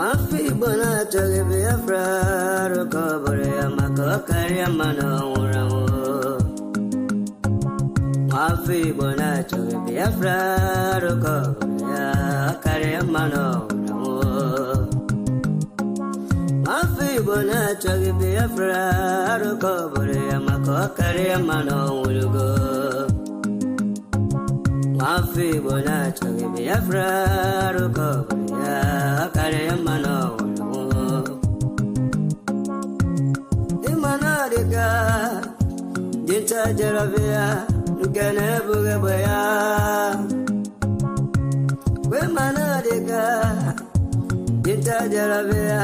Mafi bona toge biafra rokobore amakokari amano uramo. Mafi bona toge biafra rokobore akari amano uramo. Mafi bona toge biafra rokobore amakokari amano urugo. Mafi bona toge biafra rokobore akari amano urugo. Imana deka dinta jarabia nkene buge boya. Imana deka dinta jarabia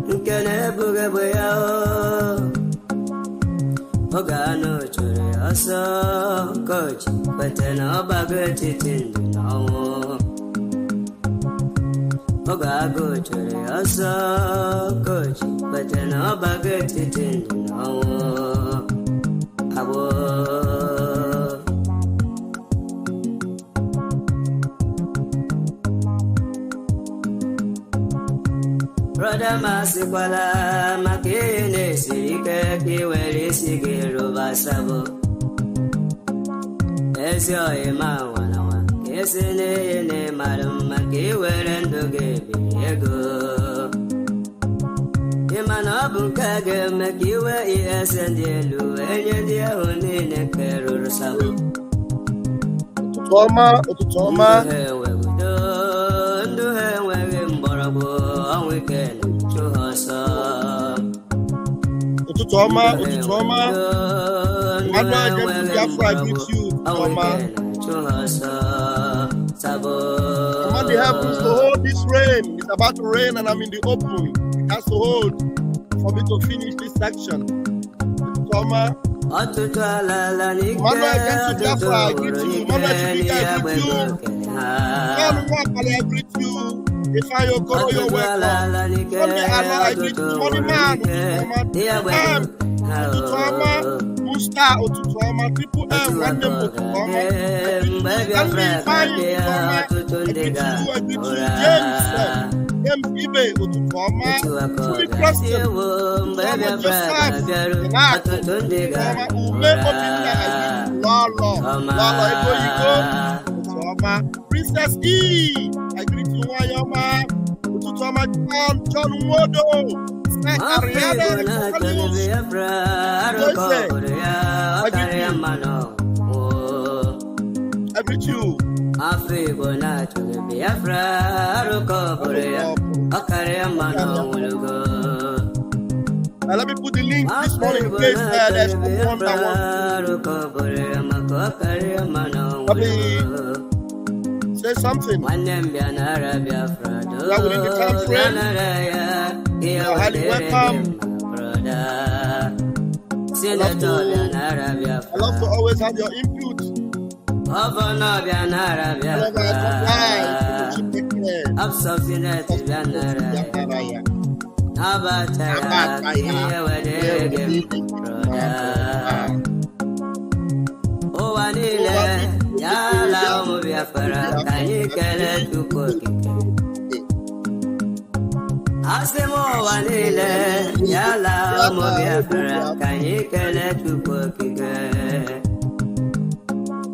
nkene buge boya. Ogano chore aso coach betena bagati tinno. Ogago chore aso coach betena bagati tinno. Abo Brother Masikwala makine sirike kiweli sigiru basabo. Esyo ima wanawa kesine ne marum makiwele ndoge biego. Imana bunkage makiwe iesendelu enye dia unine keruru sabo. Ututoma. Nduhe wewe mborabo awikene chuhosa. Ututoma. Mano against Biafra, I greet you, Ututoma. Command the heavens to hold this rain. It's about to rain and I'm in the open. It has to hold for me to finish this section. Ututoma. Mano against Biafra, I greet you. Mano against I greet you. I greet you. If I go, you're welcome. From the Allah, I greet you. Money man, Ututoma, Musta, Ututoma, Triple M, Random Ututoma. I greet you, James Ibe, Ututoma, Truly Preston, Ututoma, Joseph, Ututoma, Ume Obina, Lala, Ego, Ututoma, Princess E, I greet you, Wayama, Ututoma, John Wodo, Ariana, I greet you. Now let me put the link this morning in case there's one that wants. Say something. That will in the time frame. You're highly welcome. I love to always have your input. Asemo wanile yala mo biafra kanyikele tukokike.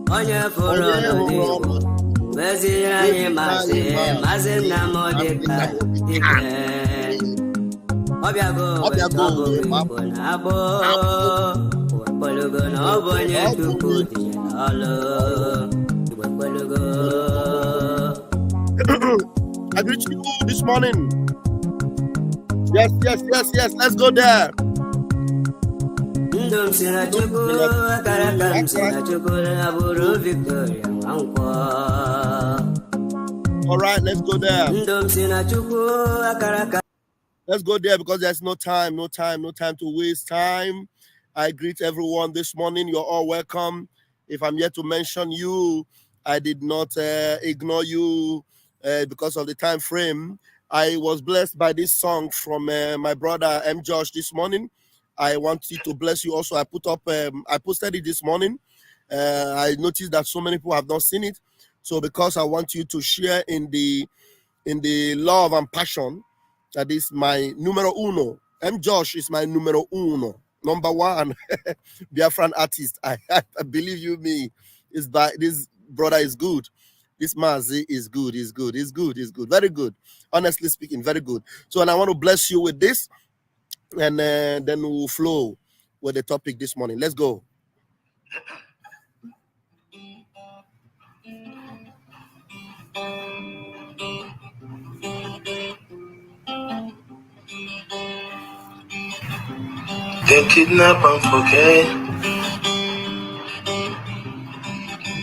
Onye foro n'odibo bezi anyị mazi na modika dike. Obiago wetogo na abo Pologo na obonye tuku dije n'olo Pologo. I greet you this morning. Yes. Let's go there. All right, let's go there. Let's go there because there's no time to waste time. I greet everyone this morning. You're all welcome. If I'm yet to mention you, I did not ignore you because of the time frame. I was blessed by this song from my brother M. Josh this morning. I want to bless you also. I posted it this morning. I noticed that so many people have not seen it. So because I want you to share in the love and passion That is my numero uno. M. Josh is my numero uno. Number one, Biafran artist. I believe you me. Is that this brother is good. This Mazi is good. He's good. He's good. He's good. Very good. Honestly speaking, very good. So, and I want to bless you with this, and then we'll flow with the topic this morning. Let's go. Then kidnap and forget.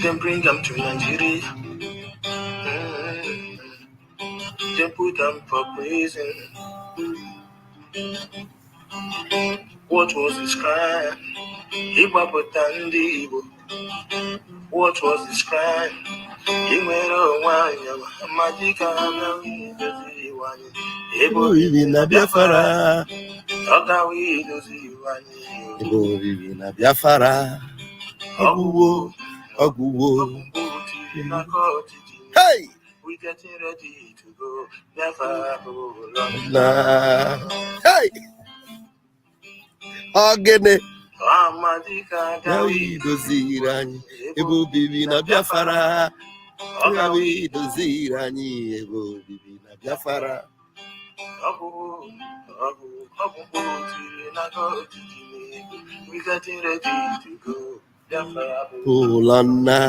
Then bring them to Nigeria. Then put them for prison. What was his crime? What was his crime? Hey! We getting ready to go. Never go long. Hey! Ogene. Amadika Dawido zirani. Ebo bibi na Biafra. Dawido zirani. Ebo bibi na Biafra. We getting ready to go. Polana.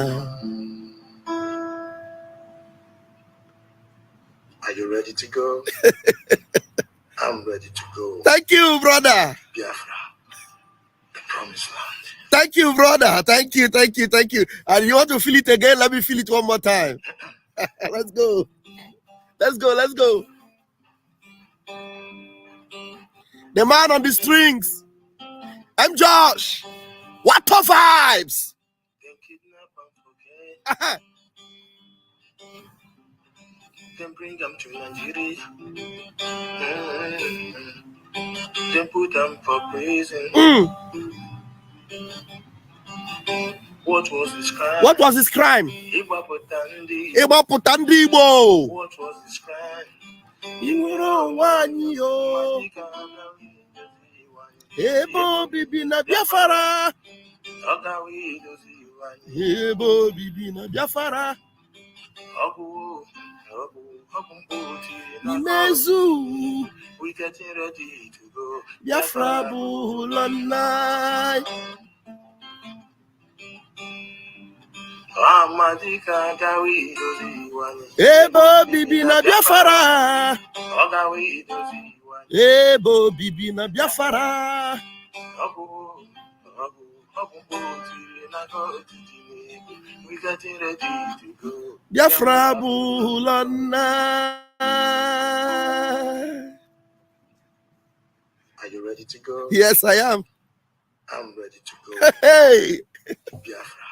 Are you ready to go? I'm ready to go. Thank you, brother. Biafra, the promised land. Thank you, brother. Thank you, thank you, thank you. And you want to feel it again? Let me feel it one more time. Let's go. Let's go, let's go. The man on the strings. I'm Josh. What tough vibes? Then kidnap and forget. Then bring them to Nigeria. Then put them for prison. What was his crime? What was his crime? Iba Putandibo. What was his crime? Ebo bibi na Biafra. Ebo bibi na Biafra. Imezu. We getting ready to go. Biafra bulanai. Amadika Dawido ziwani. Ebo bibi na Biafra. Ebo bibi na Biafra. We getting ready to go. Biafra bulanai. Are you ready to go? Yes, I am. I'm ready to go. Hey, Biafra,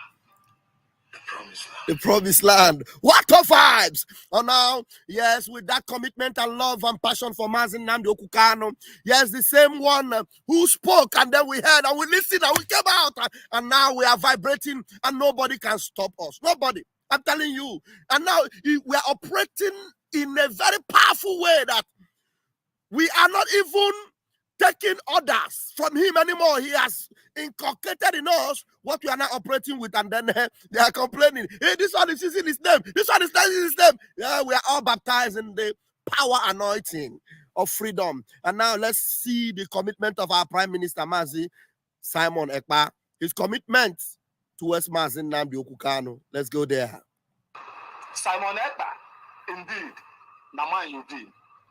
the promised land. the promised land. What a vibes! Oh, now, yes, with that commitment and love and passion for Mazi Nnamdi Kanu. Yes, the same one who spoke, and then we heard and we listened and we came out, and now we are vibrating, and nobody can stop us. Nobody. I'm telling you. And now we are operating in a very powerful way that we are not even taking orders from him anymore. He has inculcated in us what we are now operating with, and then they are complaining. Hey, this one is using his name. This one is using his name. Yeah, we are all baptized in the power anointing of freedom. And now let's see the commitment of our Prime Minister Mazi Simon Ekpa. His commitment towards Mazi Nnamdi Kanu. Let's go there. Simon Ekpa, indeed, Naman you did.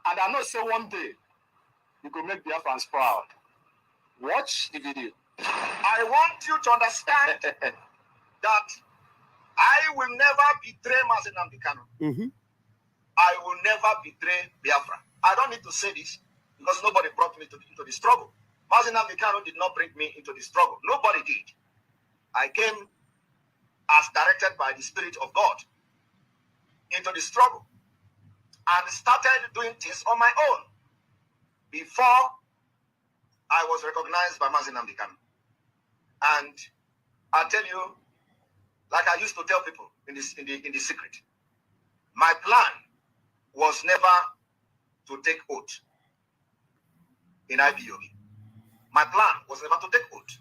And I know say one day you could make Biafrans proud. Watch the video. I want you to understand that I will never betray Mazi Nnamdi Kanu. I will never betray Biafra. I don't need to say this because nobody brought me into the struggle. Mazi Nnamdi Kanu did not bring me into the struggle. Nobody did. I came as directed by the Spirit of God into the struggle and started doing things on my own before I was recognized by Mazi Nnamdi Kanu. And I tell you, like I used to tell people in the secret, my plan was never to take oath. in IPOB. My plan was never to take oath.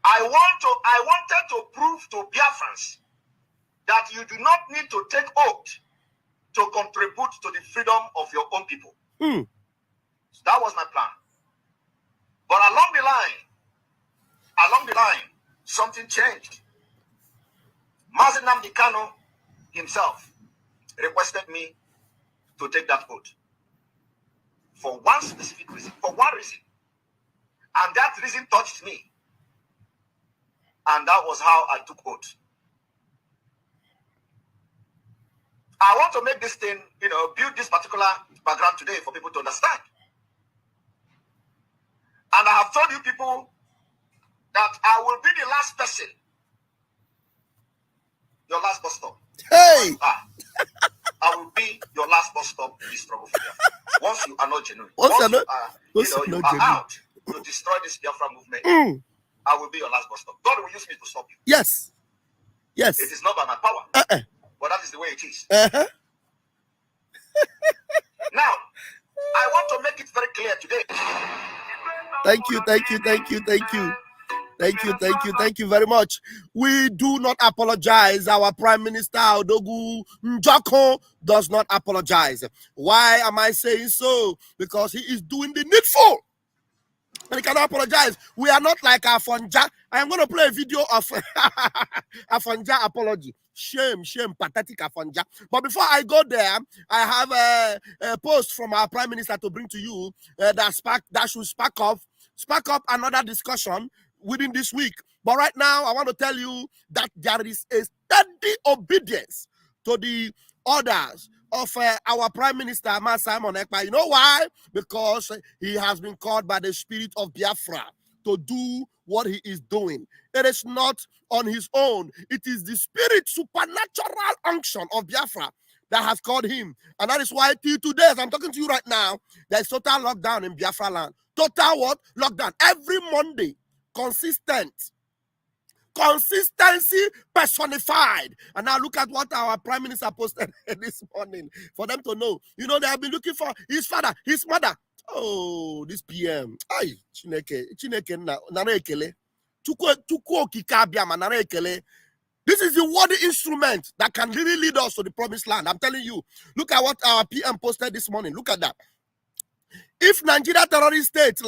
I wanted to prove to Biafrans that you do not need to take oath to contribute to the freedom of your own people. So that was my plan. But along the line, something changed. Mazi Nnamdi Kanu himself requested me to take that oath for one specific reason, for one reason. And that reason touched me. And that was how I took oath. I want to make this thing, build this particular background today for people to understand. And I have told you people that I will be the last person, your last bus stop. Hey! I will be your last bus stop in this struggle for Biafra. Once you are not genuine, you are out to destroy this Biafra movement, I will be your last bus stop. God will use me to stop you. Yes. Yes. It is not by my power, but that is the way it is. Now, I want to make it very clear today. Thank you very much. We do not apologize. Our Prime Minister Odogwu Njoku does not apologize. Why am I saying so? Because he is doing the needful. And he cannot apologize. We are not like Afonja. I am going to play a video of Afonja apology. Shame, pathetic Afonja. But before I go there, I have a post from our Prime Minister to bring to you that should spark up another discussion within this week. But right now, I want to tell you that there is a steady obedience to the orders of our Prime Minister, Simon Ekpa. You know why? Because he has been called by the Spirit of Biafra to do what he is doing. It is not on his own. It is the Spirit, supernatural unction of Biafra that has called him. And that is why till today, as I'm talking to you right now, there is total lockdown in Biafra land. Total what? Lockdown. Every Monday, consistency personified. And now look at what our Prime Minister posted this morning for them to know. They have been looking for his father, his mother. Oh, this PM. Ay, Chineke nara ekele. Chukwu okike abịama nara ekele. This is the worthy instrument that can really lead us to the promised land. I'm telling you. Look at what our PM posted this morning. Look at that. If Nigeria terrorist states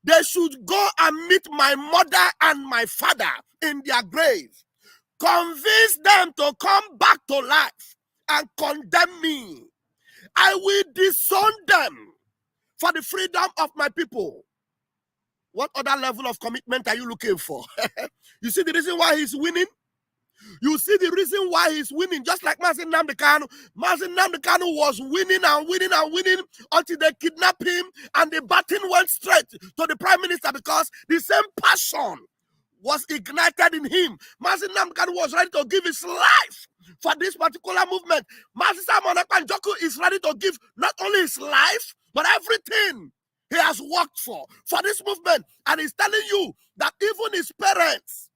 they should go and meet my mother and my father in their grave. Convince them to come back to life and condemn me. I will disown them for the freedom of my people. What other level of commitment are you looking for? You see the reason why he's winning? You see the reason why he's winning, just like Mazi Nnamdi Kanu. Mazi Nnamdi Kanu was winning until they kidnapped him, and the baton went straight to the Prime Minister because the same passion was ignited in him. Mazi Nnamdi Kanu was ready to give his life for this particular movement. Mazi Simon Ekpa Njoku is ready to give not only his life, but everything he has worked for this movement. And he's telling you that even his parents,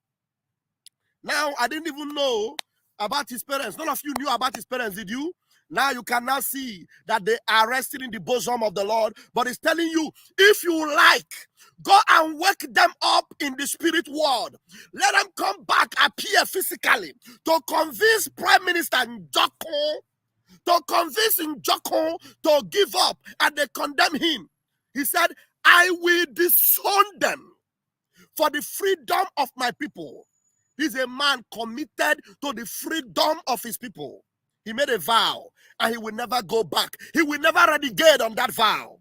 now, I didn't even know about his parents. None of you knew about his parents, did you? Now you can now see that they are resting in the bosom of the Lord. But he's telling you, if you like, go and wake them up in the spirit world. Let them come back, appear physically, to convince Prime Minister Njoku, to give up, and they condemn him. He said, I will disown them for the freedom of my people. He's a man committed to the freedom of his people. He made a vow, and he will never go back. He will never renegade on that vow.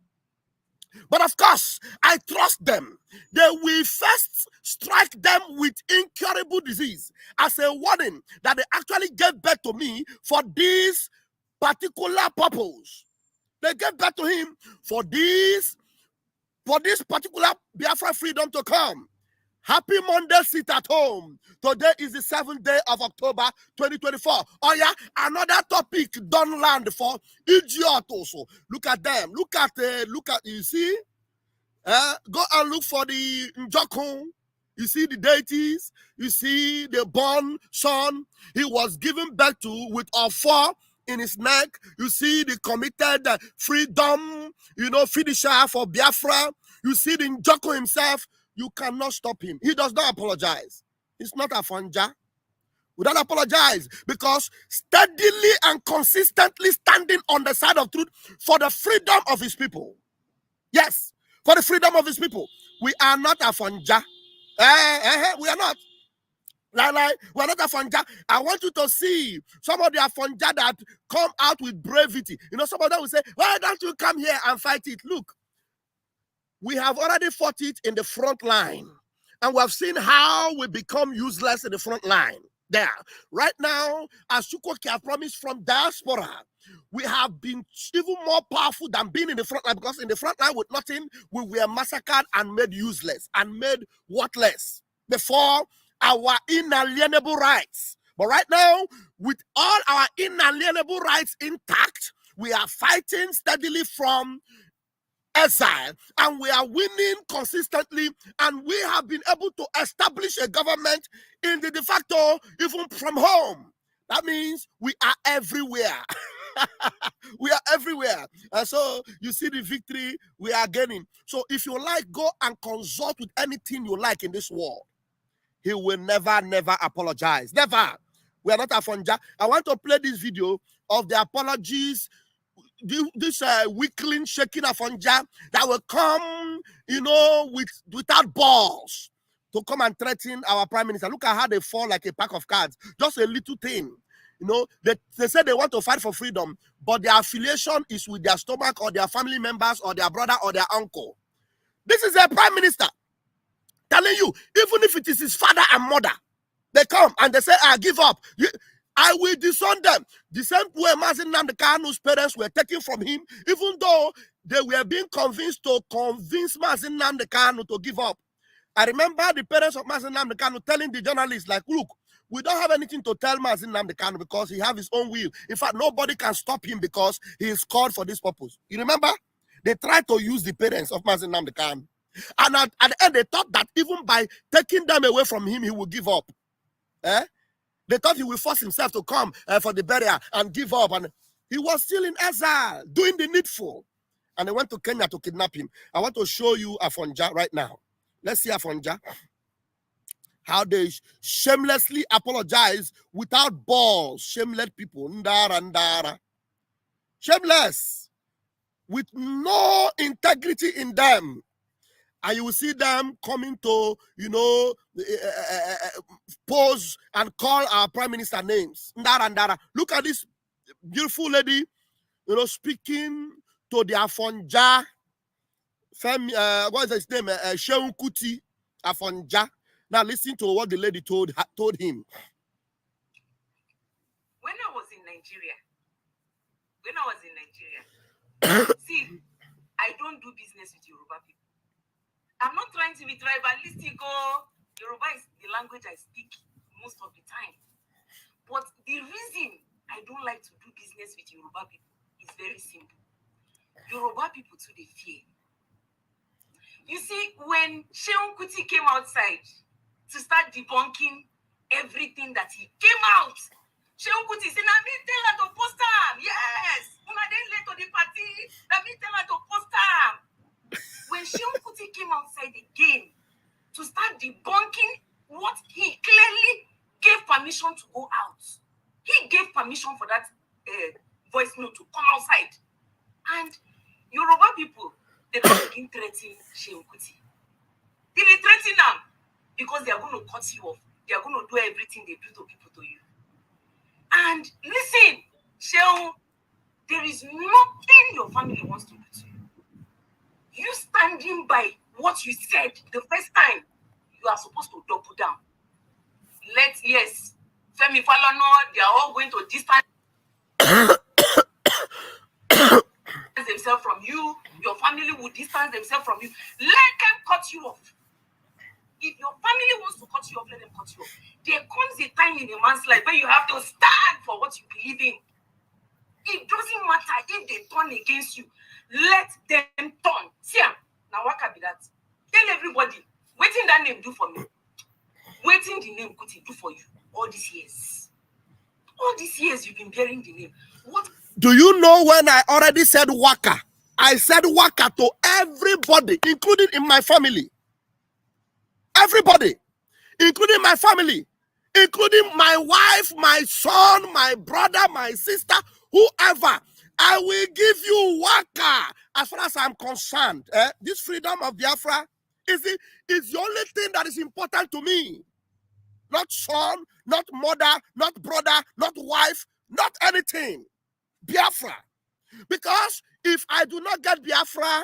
But of course, I trust them. They will first strike them with incurable disease as a warning that they actually gave birth to me for this particular purpose. They gave birth to him for this particular Biafra freedom to come. Happy Monday, sit at home. Today is the 7th day of October 2024. Oh yeah, another topic don't land for idiot also. Look at them. Look at, you see? Go and look for the Njoku. You see the deities. You see the born son. He was given birth to with a 4 in his neck. You see the committed freedom finisher for Biafra. You see the Njoku himself. You cannot stop him. He does not apologize. He's not a Fonja. We don't apologize because steadily and consistently standing on the side of truth for the freedom of his people. Yes, for the freedom of his people. We are not a Fonja. We are not. We are not a Fonja. I want you to see some of the Fonja that come out with brevity. Some of them will say, why don't you come here and fight it? Look, we have already fought it in the front line. And we have seen how we become useless in the front line. There. Right now, as Chukwuka have promised from diaspora, we have been even more powerful than being in the front line, because in the front line with nothing, we were massacred and made useless and made worthless before our inalienable rights. But right now, with all our inalienable rights intact, we are fighting steadily from exile, and we are winning consistently, and we have been able to establish a government in the de facto even from home. That means we are everywhere. We are everywhere. And so you see the victory we are gaining. So if you like, go and consult with anything you like in this world. He will never, never apologize. Never. We are not a Fonja. I want to play this video of the apologies, this weakling shaking a Fonja that will come, without balls to come and threaten our prime minister. Look at how they fall like a pack of cards. Just a little thing. They say they want to fight for freedom, but their affiliation is with their stomach or their family members or their brother or their uncle. This is a prime minister telling you, even if it is his father and mother, they come and they say, I give up. I will disown them. The same way Mazi Nnamdi Kanu's parents were taken from him, even though they were being convinced to convince Mazi Nnamdi Kanu to give up. I remember the parents of Mazi Nnamdi Kanu telling the journalists, like, look, we don't have anything to tell Mazi Nnamdi Kanu because he has his own will. In fact, nobody can stop him because he is called for this purpose. You remember? They tried to use the parents of Mazi Nnamdi Kanu. And at the end, they thought that even by taking them away from him, he would give up. They thought he would force himself to come for the burial and give up. And he was still in exile, doing the needful. And they went to Kenya to kidnap him. I want to show you Afonja right now. Let's see Afonja. How they shamelessly apologize without balls. Shameless people. Ndara, ndara. Shameless. With no integrity in them. And you will see them coming to, pose and call our prime minister names. Ndara, ndara. Look at this beautiful lady, speaking to the Afonja. What is his name? Sheun Kuti Afonja. Now listen to what the lady told him. When I was in Nigeria, see, I don't do business with Yoruba people. I'm not trying to be tribalistic. Yoruba is the language I speak most of the time. But the reason I don't like to do business with Yoruba people is very simple. Yoruba people too, they fear. You see, when Sheun Kuti came outside to start debunking everything that he came out, Sheun Kuti said, "Let me tell her to post her." Yes, when I didn't let to the party, let me tell her to post her. When Sheun Kuti came outside again to start debunking what he clearly gave permission to go out, he gave permission for that voice note to come outside, and Yoruba people, they don't begin threatening Sheun Kuti. They threaten them because they are going to cut you off. They are going to do everything they do to people to you. And listen, Sheun, there is nothing your family wants to do to you. You standing by what you said the first time, you are supposed to double down. Yes, Femi Falana, they are all going to distance themselves from you. Your family will distance themselves from you. Let them cut you off. If your family wants to cut you off, let them cut you off. There comes a time in a man's life where you have to stand for what you believe in. It doesn't matter if they turn against you. Let them turn. See, now what can be that? Tell everybody, waiting that name do for me. Waiting the name Kuti do for you all these years. All these years you've been bearing the name. What? Do you know when I already said Waka? I said waka to everybody, including in my family. Everybody, including my family, including my wife, my son, my brother, my sister, whoever. I will give you waka. As far as I'm concerned, this freedom of Biafra is the only thing that is important to me. Not son, not mother, not brother, not wife, not anything. Biafra. Because if I do not get Biafra,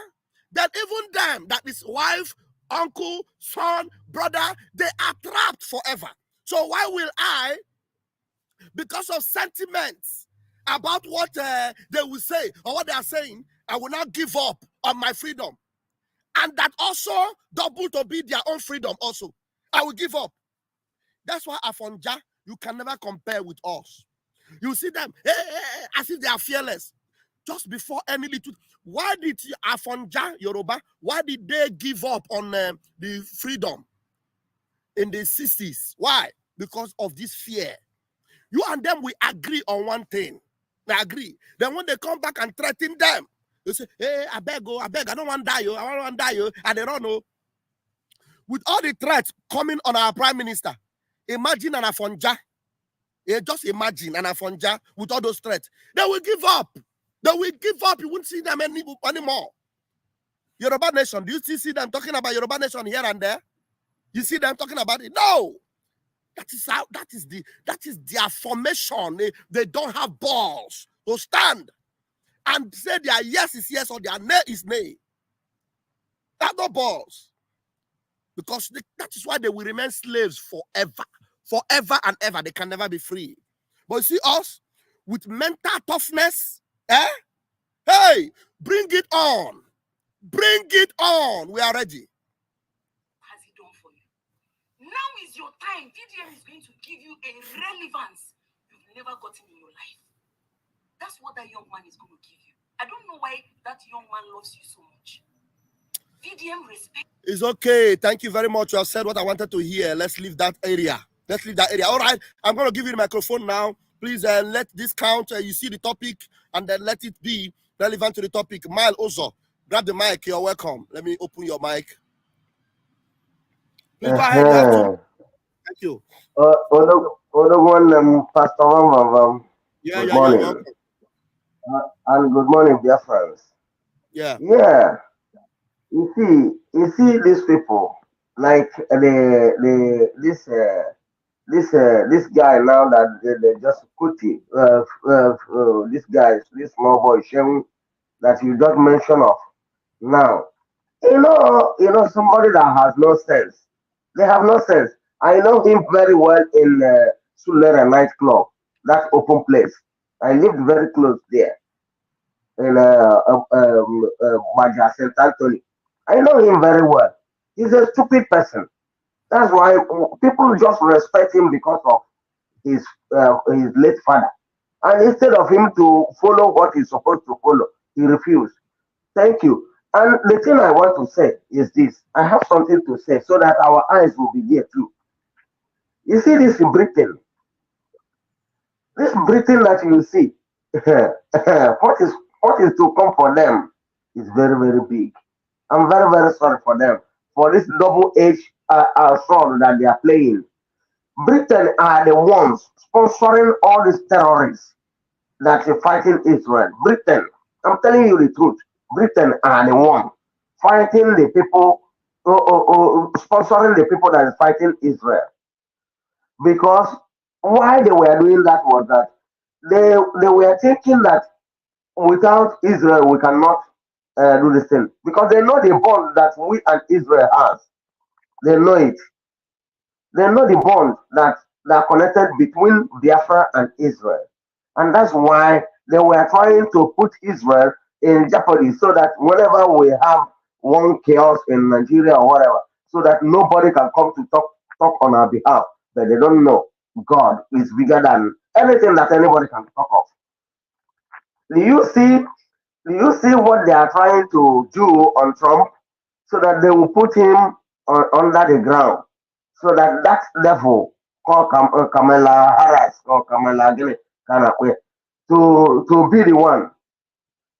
then even them, that is wife, uncle, son, brother, they are trapped forever. So why will I, because of sentiments about what they will say or what they are saying, I will not give up on my freedom? And that also double to be their own freedom also. I will give up. That's why Afonja, you can never compare with us. You see them, as if they are fearless. Just before any little, why did Afonja Yoruba, why did they give up on the freedom in the 60s? Why? Because of this fear. You and them will agree on one thing. They agree. Then when they come back and threaten them, they say, hey, I beg, I don't want to die, I don't want to die, and they don't know. With all the threats coming on our prime minister, imagine an Afonja. Just imagine an Afonja with all those threats. They will give up. They will give up. You won't see them anymore. Yoruba Nation, do you still see them talking about Yoruba Nation here and there? You see them talking about it? No. That is their formation. They don't have balls to stand and say their yes is yes or their nay is nay. They have no balls. Because that is why they will remain slaves forever. Forever and ever. They can never be free. But you see us with mental toughness, hey, bring it on. Bring it on. We are ready. Has he done for you? Now is your time. DDM is going to give you a relevance you've never gotten in your life. That's what that young man is going to give you. I don't know why that young man loves you so much. DDM respect. It's okay. Thank you very much. You have said what I wanted to hear. Let's leave that area. Let's leave that area. All right. I'm going to give you the microphone now. Please let this count. You see the topic and then let it be relevant to the topic. Mile Ozo, grab the mic. You're welcome. Let me open your mic. Please go ahead. You have to. Thank you. Good morning. And good morning, dear friends. Yeah. Yeah. You see these people, like this guy now that they just put it, this small boy Shem that you just mentioned of. Now, you know somebody that has no sense. They have no sense. I know him very well in Sulera nightclub, that open place. I lived very close there in Maja St. Anthony. I know him very well. He's a stupid person. That's why people just respect him because of his late father. And instead of him to follow what he's supposed to follow, he refused. Thank you. And the thing I want to say is this. I have something to say so that our eyes will be there too. You see this in Britain. This Britain that you see, what is to come for them is very, very big. I'm very, very sorry for them, for this double-edged sword that they are playing. Britain are the ones sponsoring all these terrorists that are fighting Israel. Britain, I'm telling you the truth. Britain are the one fighting the people, sponsoring the people that are fighting Israel. Because why they were doing that was that they were thinking that without Israel we cannot do the thing, because they know the bond that we and Israel has. They know it. They know the bond that are connected between Biafra and Israel, and that's why they were trying to put Israel in jeopardy, so that whenever we have one chaos in Nigeria or whatever, so that nobody can come to talk on our behalf. But they don't know God is bigger than anything that anybody can talk of. Do you see what they are trying to do on Trump, so that they will put him under the ground, so that level called Kamala Harris or Kamala Kanakwe to be the one.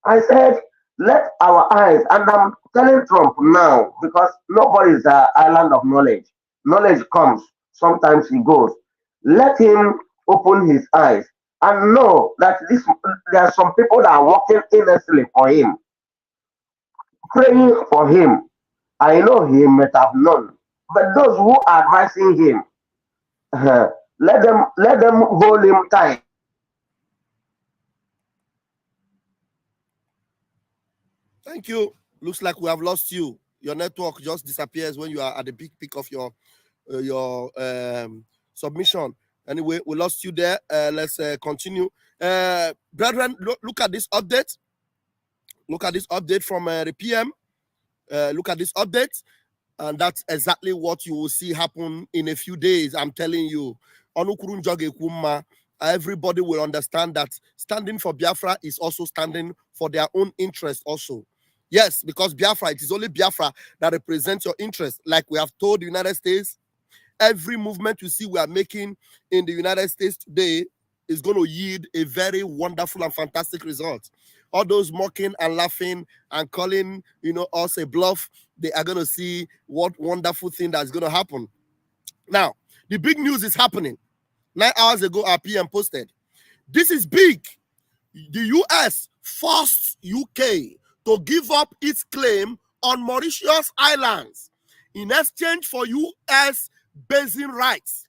I said Let our eyes, and I'm telling Trump now because nobody is an island of knowledge. Knowledge comes, sometimes he goes. Let him open his eyes and know that there are some people that are working innocently for him, praying for him. I know he might have known, but those who are advising him, let them hold him tight. Thank you. Looks like we have lost you. Your network just disappears when you are at the peak of your submission. Anyway, we lost you there. Let's continue. Brethren, look at this update. Look at this update from the PM. Look at this update. And that's exactly what you will see happen in a few days. I'm telling you. Everybody will understand that standing for Biafra is also standing for their own interest also. Yes, because Biafra, it is only Biafra that represents your interest. Like we have told the United States, every movement you see we are making in the United States today is going to yield a very wonderful and fantastic result. All those mocking and laughing and calling, us a bluff, they are going to see what wonderful thing that's going to happen. Now, the big news is happening. 9 hours ago, our PM posted, this is big. The US forced UK to give up its claim on Mauritius Islands in exchange for US basin rights.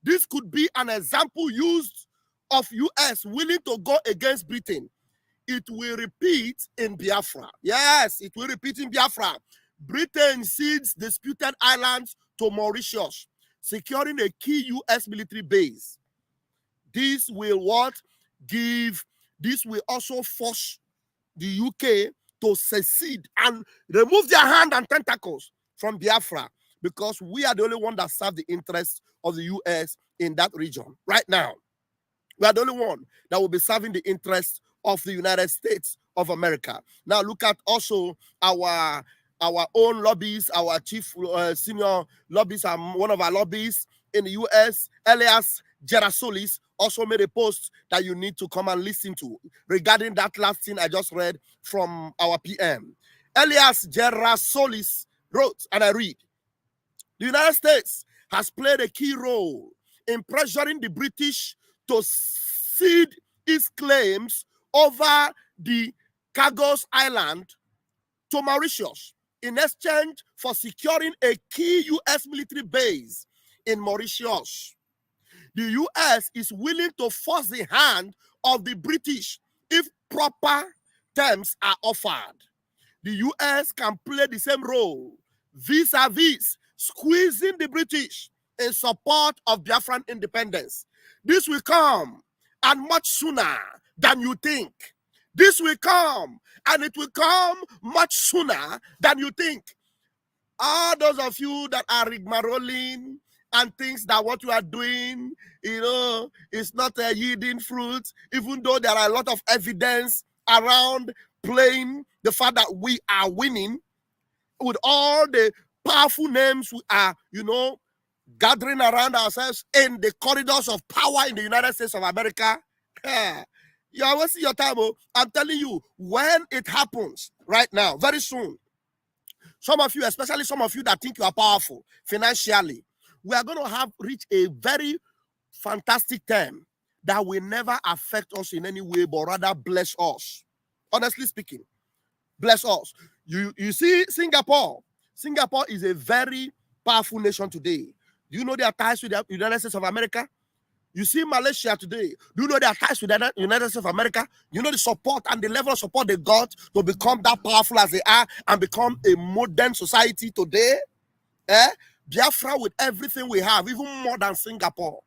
This could be an example used of US willing to go against Britain. It will repeat in Biafra. Yes, it will repeat in Biafra. Britain cedes disputed islands to Mauritius, securing a key US military base. This will also force the UK to secede and remove their hand and tentacles from Biafra, because we are the only one that serve the interests of the US in that region right now. We are the only one that will be serving the interests of the United States of America. Now look at also our own lobbies, our chief senior lobbies, one of our lobbies in the US, Elias Gerasolis, also made a post that you need to come and listen to regarding that last thing I just read from our PM. Elias Gerasolis wrote, and I read, the United States has played a key role in pressuring the British to cede its claims over the Chagos Island to Mauritius in exchange for securing a key US military base in Mauritius. The US is willing to force the hand of the British if proper terms are offered. The US can play the same role vis-a-vis squeezing the British in support of Biafran independence. This will come, and much sooner than you think. This will come, and it will come much sooner than you think. All those of you that are rigmaroling and thinks that what you are doing, is not yielding fruit, even though there are a lot of evidence around playing the fact that we are winning with all the powerful names we are, gathering around ourselves in the corridors of power in the United States of America. You are wasting your time. I'm telling you, when it happens right now, very soon, some of you, especially some of you that think you are powerful financially, we are going to reach a very fantastic time that will never affect us in any way, but rather bless us. Honestly speaking, bless us. You see, Singapore is a very powerful nation today. Do you know their ties with the United States of America? You see Malaysia today. Do you know their ties with the United States of America? You know the support and the level of support they got to become that powerful as they are and become a modern society today? Biafra with everything we have, even more than Singapore.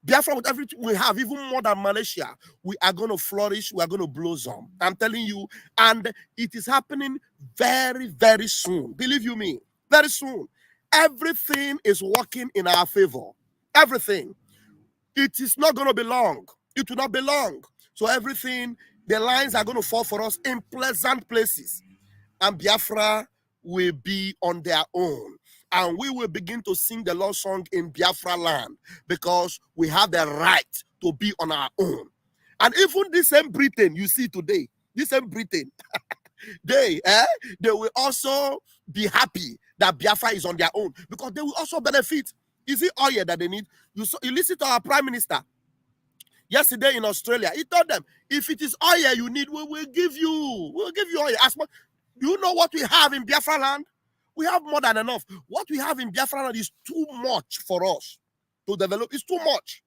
Biafra with everything we have, even more than Malaysia. We are going to flourish. We are going to blossom. I'm telling you. And it is happening very, very soon. Believe you me, very soon. Everything is working in our favor. Everything. It is not going to be long. It will not be long. So everything, the lines are going to fall for us in pleasant places. And Biafra will be on their own. And we will begin to sing the Lord's song in Biafra land because we have the right to be on our own. And even this same Britain you see today, this same Britain, they will also be happy that Biafra is on their own, because they will also benefit. Is it oil that they need? You listen to our Prime Minister yesterday in Australia. He told them, if it is oil you need, we will give you. We'll give you oil. Do you know what we have in Biafra land? We have more than enough. What we have in Biafra land is too much for us to develop. It's too much.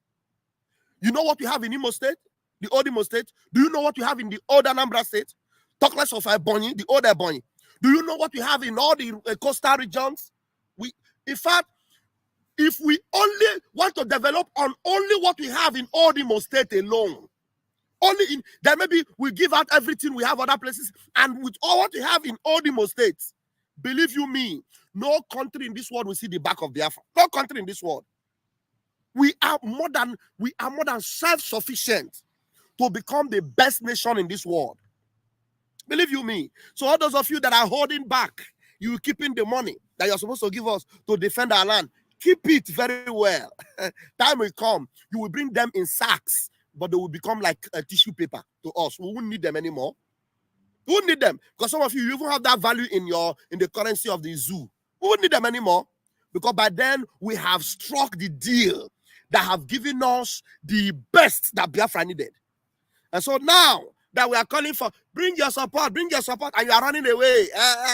You know what we have in Imo State? The old Imo State? Do you know what we have in the old Anambra State? Talk less of Ebonyi, the old Ebonyi. Do you know what we have in all the coastal regions? In fact, if we only want to develop on only what we have in all Imo State alone, then maybe we give out everything we have other places, and with all what we have in all Imo states, believe you me, no country in this world will see the back of Biafra. No country in this world. We are more than self-sufficient to become the best nation in this world. Believe you me. So all those of you that are holding back, you keeping the money that you're supposed to give us to defend our land, keep it very well. Time will come, you will bring them in sacks, but they will become like a tissue paper to us. We won't need them anymore. We won't need them, because some of you even have that value in the currency of the zoo. We won't need them anymore, because by then we have struck the deal that have given us the best that Biafra needed. And so now that we are calling for, bring your support, and you are running away.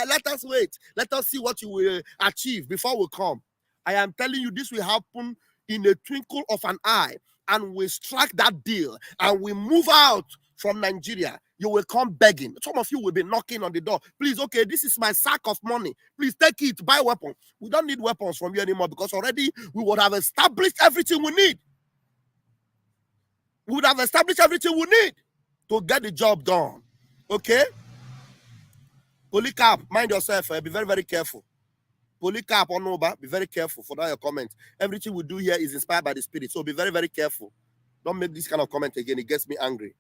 Let us wait. Let us see what you will achieve before we come. I am telling you, this will happen in a twinkle of an eye, and we strike that deal, and we move out from Nigeria. You will come begging. Some of you will be knocking on the door. Please, okay, this is my sack of money. Please take it, buy weapons. We don't need weapons from you anymore, because already we would have established everything we need. We would have established everything we need to get the job done. Okay? Polycarp, mind yourself. Be very, very careful. Polycarp or Noba, be very careful for that your comment. Everything we do here is inspired by the Spirit. So be very, very careful. Don't make this kind of comment again. It gets me angry.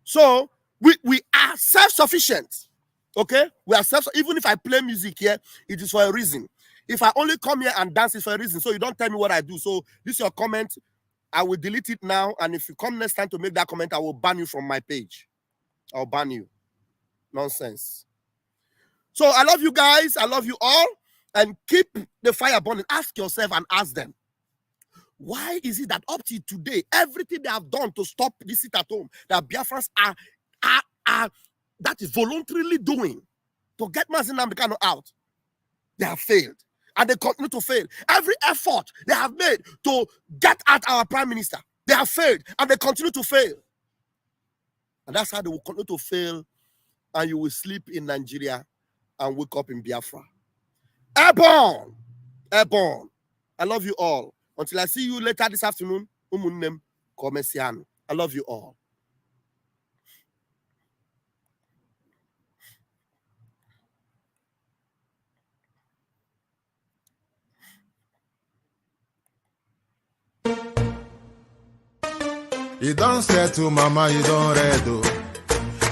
So we are self-sufficient. Okay? We are even if I play music here, it is for a reason. If I only come here and dance, it's for a reason. So you don't tell me what I do. So this is your comment. I will delete it now. And if you come next time to make that comment, I will ban you from my page. I'll ban you. Nonsense. So I love you guys. I love you all. And keep the fire burning. Ask yourself and ask them, why is it that up to today, everything they have done to stop this sit at home, that Biafrans are that is voluntarily doing to get Mazi Nnamdi Kanu out, they have failed. And they continue to fail. Every effort they have made to get at our Prime Minister, they have failed. And they continue to fail. And that's how they will continue to fail. And you will sleep in Nigeria and wake up in Biafra. Airborne! Airborne! I love you all. Until I see you later this afternoon, Umunnem Komesiano. I love you all. You don't say to mama, you don't read.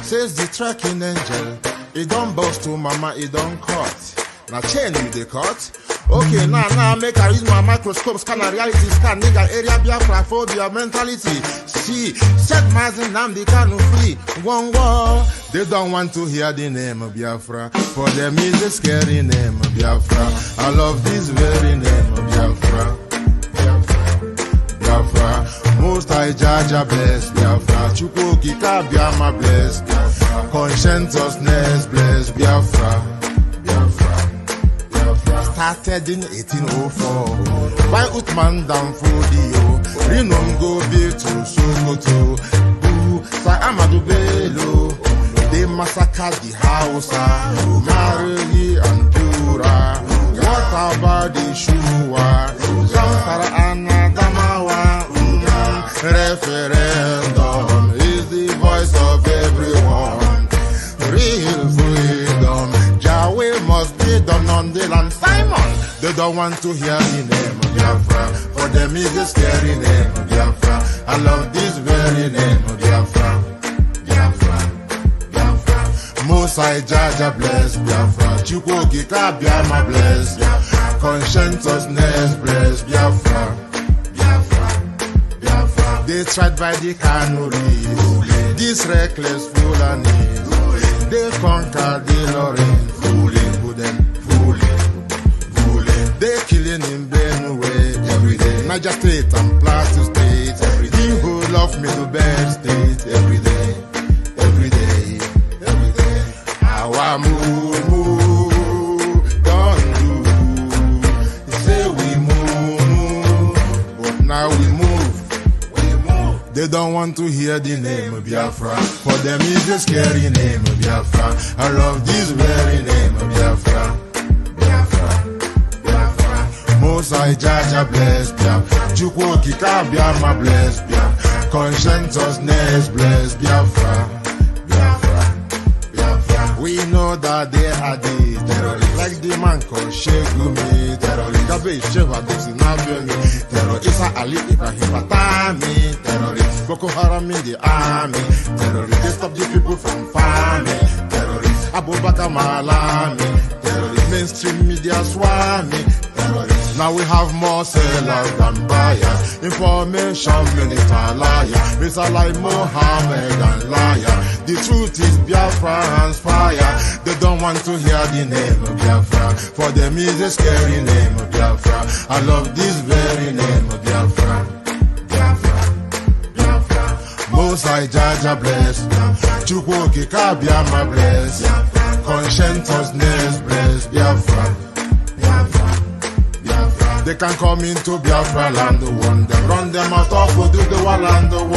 Says the tracking angel. You don't boast to mama, you don't cut. Now chain you the cut. Okay, now make I use my microscope, scan a reality scan, nigga area Biafra phobia mentality. See, set Mazi Nnamdi Kanu free. One war. They don't want to hear the name of Biafra. For them is a scary name of Biafra. I love this very name of Biafra. Biafra, most I Jaja bless Biafra, Chukwu Kika Biama bless Biafra, conscientiousness bless Biafra. Started in 1804 by Uthman Danfodio, Rinom go to Sokoto, Sa Amadou Bello, they massacred the Hausa, Marili and Pura. What about the Shua, Zamfara and Adamawa? Referendum is the voice of everyone. Real freedom, Yahweh must be done on the land. Simon, they don't want to hear the name of Biafra. For them is a scary name of Biafra. I love this very name of Biafra. Biafra, Biafra. Most I Jaja bless Biafra. Chukwu Kika Biama bless Biafra. Conscientiousness bless Biafra. They tried by the canoes, these reckless Fulanis. They conquer the Lorraine. Fooling, who them? Fooling. They killing in Benue every day. Niger State and Plateau State every day. The whole of Middle State every day. Our move, don't do. Say we move, but now we move. They don't want to hear the name of Biafra. For them it's a scary name of Biafra. I love this very name of Biafra. Most I Jaja bless Biafra. Njoku Kika Biafra bless Biafra. Conscientiousness bless Biafra. We know that they are the terrorists, like the man called Shegumi, terrorist. Gabe Sheva Dexinabioni, terrorist. Isa Ali Ibrahim Patami, terrorist. Boko Haram in the army, terrorist. They stop the people from farming, terrorist. Abubakar Malami, terrorist. Mainstream media swami, terrorist. Now we have more sellers than buyers. Information minister liar. Mr. like Mohammed and liar. The truth is Biafra's fire. They don't want to hear the name of Biafra. For them is a scary name of Biafra. I love this very name of Biafra. Most I Jaja bless. Njoku Kika Biafra bless. Conscientiousness bless Biafra. They can come into Biafra land, run them out of the land, and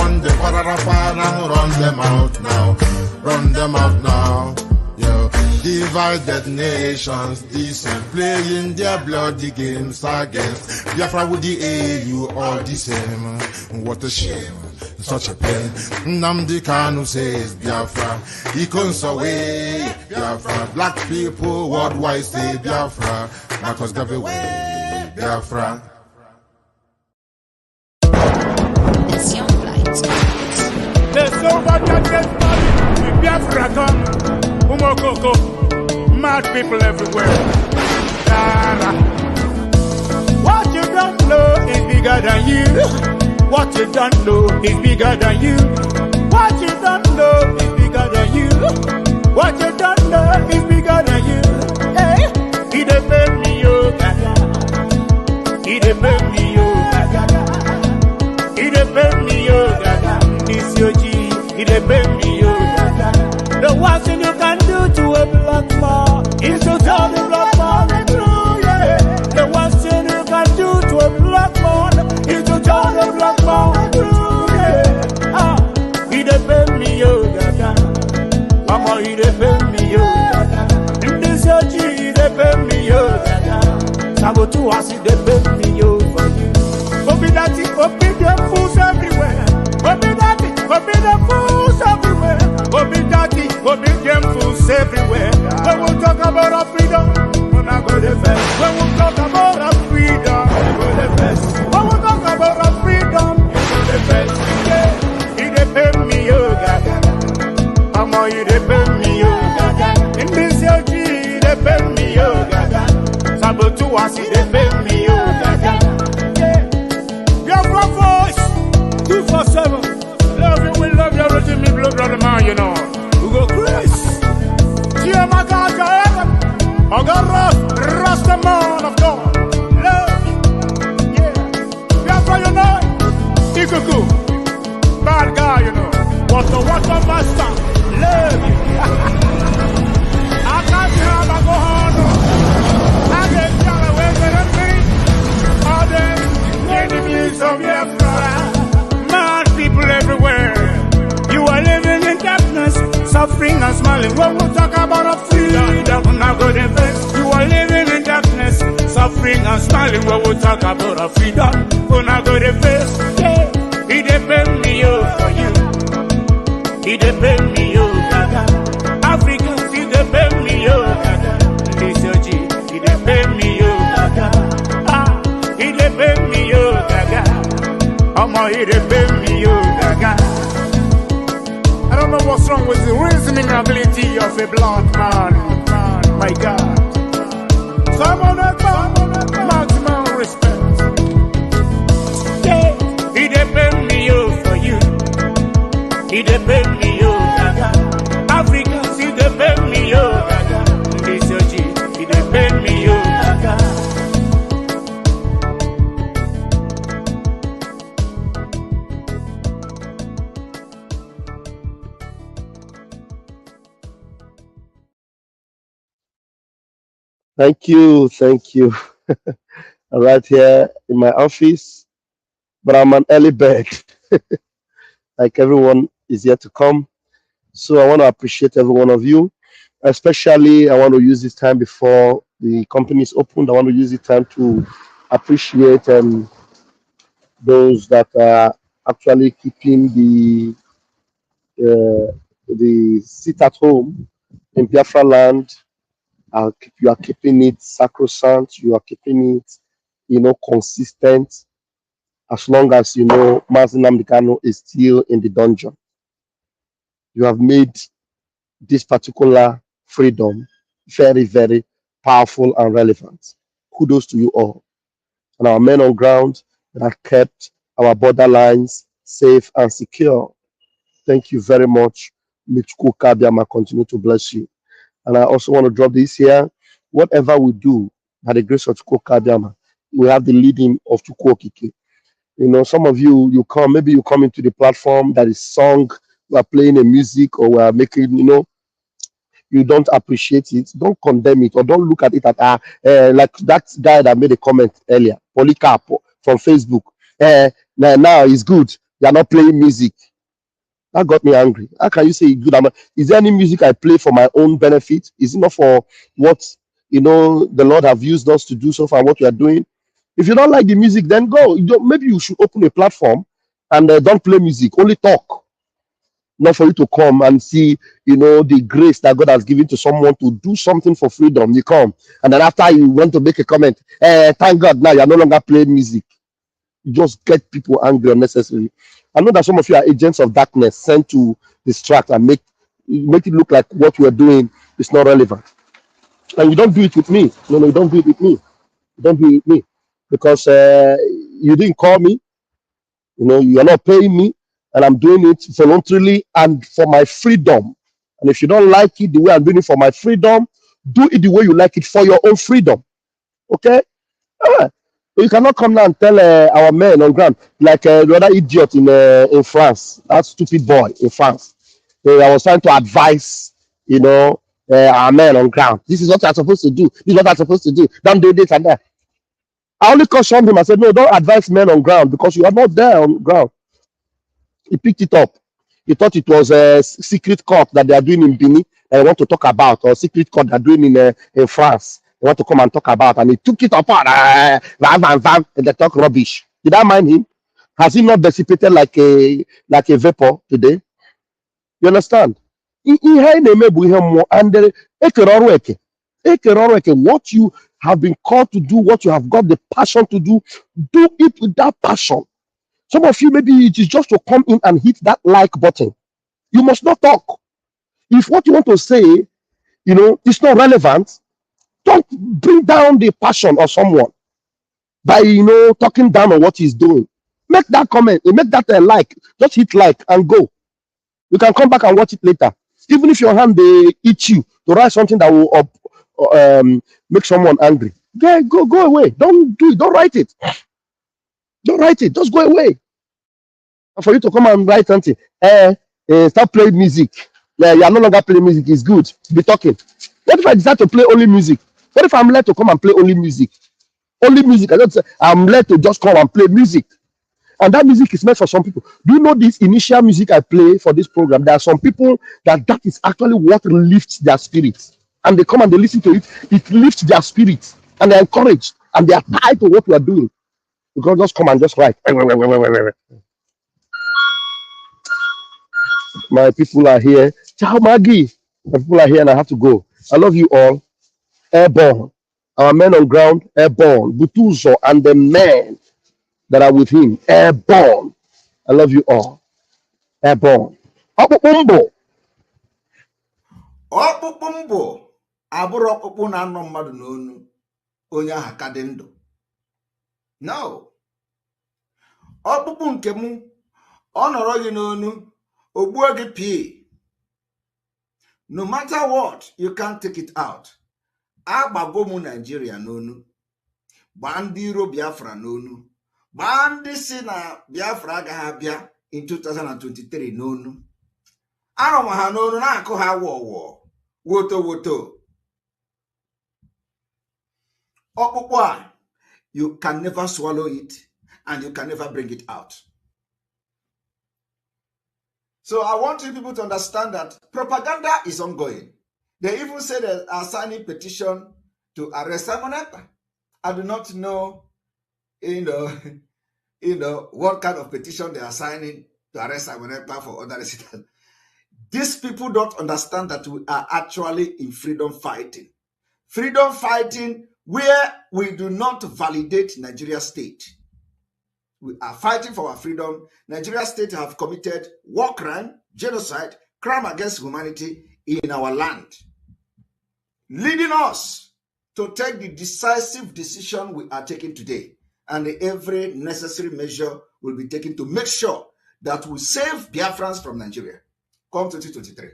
run them out now. Yo, divided nations, decent, playing their bloody games against Biafra with the AU, all the same. What a shame, such a pain. Nnamdi Kanu says Biafra, he comes away Biafra. Black people worldwide say Biafra, Marcus Gaveway. Biafra. There's so much that gets mad with Biafra come. Umokoko, mad people everywhere. What you don't know is bigger than you. What you don't know is bigger than you. What you don't know is bigger than you. What you don't know is bigger than you. Hey, he depends me, yo, gaga. He depend me, yo, gaga. He depend me, yo, gaga. This your G. He depend me, yo, gaga. The one thing you can do to a black man is to tell the black man the truth, yeah. The one thing you can do to a black man is to tell the black man the truth, yeah. Ah, he depend me, yo, gaga. Mama, he depend me, yo, gaga. In this your G, he depend me, yo, gaga. Sabotu as it depend me over you. Obi daddy, obi them fools everywhere. Obi daddy, obi them fools everywhere. Obi daddy, obi them fools everywhere. When we talk about our freedom, we're not going to fast. When we talk about our freedom, we're going to fast. When we talk about our freedom, we're going to fast. Yeah, he depend me, yo, gaga. Mama, he depend me, yo, gaga. In this your G, he depend me, yo, gaga. But to us, they pay me, oh, gaga. Yeah. Biafra voice, 247. Love you, we love you, everything, me blood, brother, man, you know. We go crazy. Tia Magaga, Ogara, Rasta man of God. Love you. Yeah. Biafra, you know. Ikuku, bad guy, you know. Water, master. Love you. I can't have a go on. All them enemies of Biafra, mad people everywhere. You are living in darkness, suffering and smiling. When we talk about our freedom, we're not going to face. You are living in darkness, suffering and smiling. When we talk about our freedom, we're not going to face. Yeah, he depend me, yo, for you. He depend me, yo, gaga. Africans, he depend me, yo, gaga. He depend me, yo, gaga. He depend me, yo, gaga. Mama, he depend me, yo, gaga. I don't know what's wrong with the reasoning ability of a black man. My God. Maximum respect. Yeah, he depend me, yo, for you. He depend me, yo, gaga. Africans, he depend Thank you, thank you. I'm right here in my office, but I'm an early bird. Like everyone is here to come. So I want to appreciate every one of you. Especially, I want to use this time before the company is opened. I want to use this time to appreciate those that are actually keeping the sit at home in Biafra land. You are keeping it sacrosanct. You are keeping it, consistent. As long as Mazi Nnamdi Kanu is still in the dungeon, you have made this particular freedom very, very powerful and relevant. Kudos to you all. And our men on ground that have kept our borderlines safe and secure. Thank you very much. May Chukwu Kabiama continue to bless you. And I also want to drop this here. Whatever we do, by the grace of Chukwu Kabiama, we have the leading of Chukwu Okike. Some of you come, maybe you come into the platform that is song, we are playing a music or we are making, you don't appreciate it, don't condemn it, or don't look at it like that guy that made a comment earlier, Polycarp from Facebook. Now it's good. You are not playing music. That got me angry. How can you say it's good? Is there any music I play for my own benefit? Is it not for what the Lord have used us to do so far? What we are doing? If you don't like the music, then go. Maybe you should open a platform and don't play music. Only talk. Not for you to come and see, the grace that God has given to someone to do something for freedom. You come, and then after you want to make a comment, thank God now you are no longer playing music. You just get people angry unnecessarily. I know that some of you are agents of darkness sent to distract and make it look like what we are doing is not relevant. And you don't do it with me. No, you don't do it with me. You don't do it with me because you didn't call me. You are not paying me, and I'm doing it voluntarily and for my freedom. And if you don't like it the way I'm doing it for my freedom, do it the way you like it for your own freedom. Okay? Ah, you cannot come now and tell our men on ground, like the other idiot in France, that stupid boy in France. I was trying to advise, our men on ground. This is what you're supposed to do. This is what I'm supposed to do. Don't do this and that. I only cautioned him. I said, no, don't advise men on ground because you are not there on ground. He picked it up. He thought it was a secret court that they are doing in Benin and want to talk about, or secret court they're doing in France. They want to come and talk about, and he took it apart. And they talk rubbish. Did I mind him? Has he not dissipated like a vapor today? You understand? And what you have been called to do, what you have got the passion to do it with that passion. Some of you, maybe it is just to come in and hit that like button. You must not talk. If what you want to say, is not relevant, don't bring down the passion of someone by, talking down on what he's doing. Make that comment, make that a like. Just hit like and go. You can come back and watch it later. Even if your hand they itch you to write something that will make someone angry, go away. Don't do it. Don't write it. Don't write it. Just go away. And for you to come and write something, start playing music. Yeah, you are no longer playing music. It's good. Be talking. What if I decide to play only music? What if I'm led to come and play only music? Only music. I don't say I'm led to just come and play music. And that music is meant for some people. Do you know this initial music I play for this program? There are some people that is actually what lifts their spirits. And they come and they listen to it. It lifts their spirits. And they're encouraged. And they are tied to what we are doing. You can just come and just write. My people are here. Ciao, Maggie. My people are here and I have to go. I love you all. Airborne. Our men on ground, airborne. Butuzo and the men that are with him, airborne. I love you all. Airborne. Ọkpụkpụ mbụ abụrụ ọkpụkpụ na-anọ mmadụ n'onu onye ahụ ka dị ndụ. No. Ọkpụkpụ nke mụ ọ nọrọ gị n'onu ogbuo gị pii. No matter what, you can't take it out. Agbago mụ Nigeria n'onu. Gbaa ndị iro Biafra n'onu. Gbaa ndị si na Biafra agaghị abịa in 2023 n'onu. Anọ m ha n'onu na-akụ ha wọwọ woto woto. You can never swallow it and you can never bring it out. So I want you people to understand that propaganda is ongoing. They even say they are signing petition to arrest Simon Ekpa. I do not know, what kind of petition they are signing to arrest Simon Ekpa for other reasons. These people don't understand that we are actually in freedom fighting. Freedom fighting where we do not validate Nigeria state. We are fighting for our freedom. Nigeria state have committed war crime, genocide, crime against humanity in our land, leading us to take the decisive decision we are taking today. And every necessary measure will be taken to make sure that we save Biafrans from Nigeria come 2023.